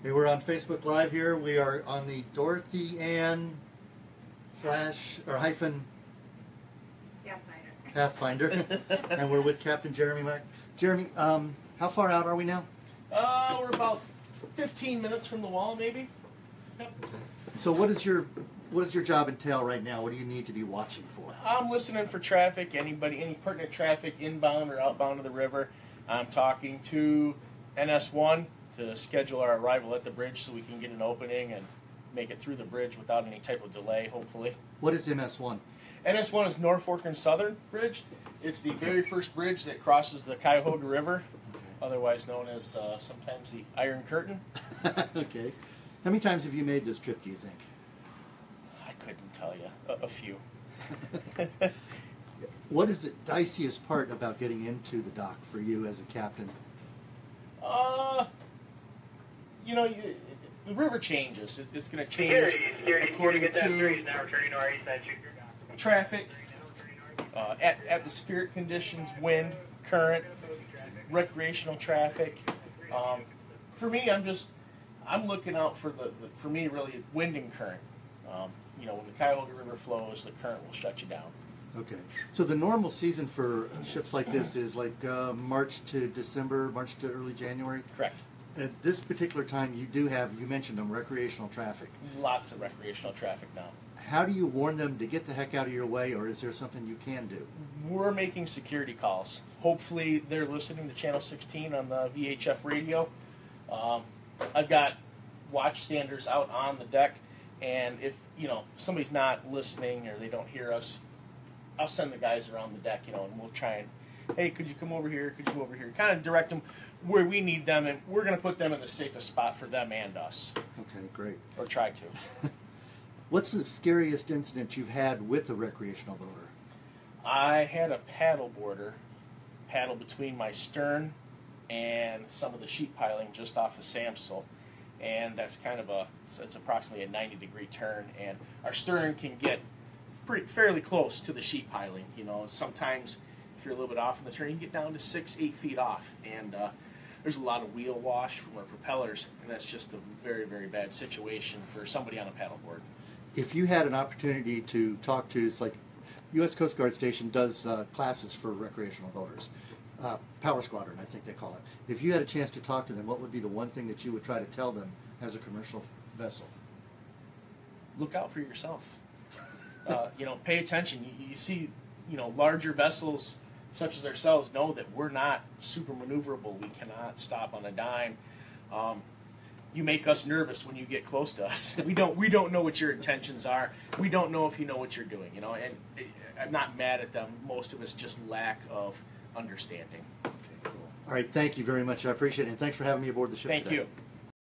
Hey, we're on Facebook Live here. We are on the Dorothy Ann Pathfinder, and we're with Captain Jeremy Mark. Jeremy, how far out are we now? We're about 15 minutes from the wall, maybe. Yep. Okay. So what does your job entail right now? What do you need to be watching for? I'm listening for traffic, any pertinent traffic inbound or outbound of the river. I'm talking to NS1 to schedule our arrival at the bridge so we can get an opening and make it through the bridge without any type of delay, hopefully. What is MS1? NS1 is Norfolk and Southern Bridge. It's the very first bridge that crosses the Cuyahoga River, otherwise known as sometimes the Iron Curtain. Okay. How many times have you made this trip, do you think? I couldn't tell you. A few. What is the diciest part about getting into the dock for you as a captain? The river changes. It's going to change according to traffic, atmospheric conditions, wind, current, recreational traffic. For me, I'm looking out for for me really wind and current. When the Cuyahoga River flows, the current will shut you down. Okay. So the normal season for ships like this is like March to December, March to early January? Correct. At this particular time, you mentioned them, recreational traffic. Lots of recreational traffic now. How do you warn them to get the heck out of your way, or is there something you can do? We're making security calls. Hopefully they're listening to Channel 16 on the VHF radio. I've got watchstanders out on the deck, and if somebody's not listening or they don't hear us, I'll send the guys around the deck, and we'll try and, hey, could you come over here? Could you come over here? Kind of direct them where we need them, and we're going to put them in the safest spot for them and us. Okay, great. Or try to. What's the scariest incident you've had with a recreational boater? I had a paddle boarder paddle between my stern and some of the sheet piling just off of Samsel, and that's it's approximately a 90-degree turn, and our stern can get fairly close to the sheet piling. Sometimes if you're a little bit off in the turn, you can get down to 6-8 feet off, and there's a lot of wheel wash from our propellers, and that's just a very, very bad situation for somebody on a paddleboard. If you had an opportunity to talk to, it's like U.S. Coast Guard Station does classes for recreational boaters, Power Squadron, I think they call it. If you had a chance to talk to them, what would be the one thing that you would try to tell them as a commercial vessel? Look out for yourself. Pay attention. You see, larger vessels such as ourselves know that we're not super maneuverable. We cannot stop on a dime. You make us nervous when you get close to us. We don't know what your intentions are. We don't know if you know what you're doing. And I'm not mad at them. Most of it's just lack of understanding. Okay, cool. All right, thank you very much. I appreciate it. And thanks for having me aboard the ship today. Thank you.